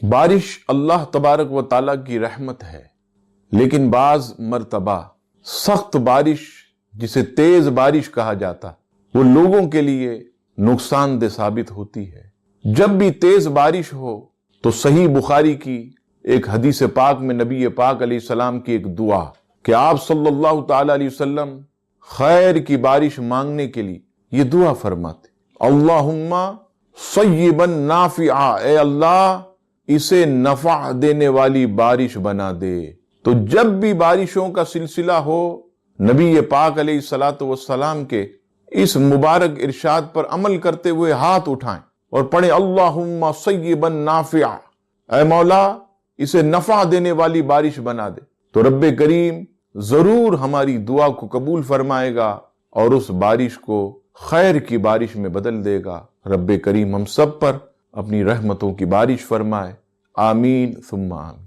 بارش اللہ تبارک و تعالیٰ کی رحمت ہے، لیکن بعض مرتبہ سخت بارش جسے تیز بارش کہا جاتا وہ لوگوں کے لیے نقصان دہ ثابت ہوتی ہے۔ جب بھی تیز بارش ہو تو صحیح بخاری کی ایک حدیث پاک میں نبی پاک علیہ السلام کی ایک دعا کہ آپ صلی اللہ تعالی علیہ وسلم خیر کی بارش مانگنے کے لیے یہ دعا فرماتے، اللہم صیبا نافعا، اے اللہ اسے نفع دینے والی بارش بنا دے۔ تو جب بھی بارشوں کا سلسلہ ہو نبی پاک علیہ السلام کے اس مبارک ارشاد پر عمل کرتے ہوئے ہاتھ اٹھائیں اور پڑھیں اللہم صیبا نافعا، اے مولا اسے نفع دینے والی بارش بنا دے، تو رب کریم ضرور ہماری دعا کو قبول فرمائے گا اور اس بارش کو خیر کی بارش میں بدل دے گا۔ رب کریم ہم سب پر اپنی رحمتوں کی بارش فرمائے، آمین ثم آمین۔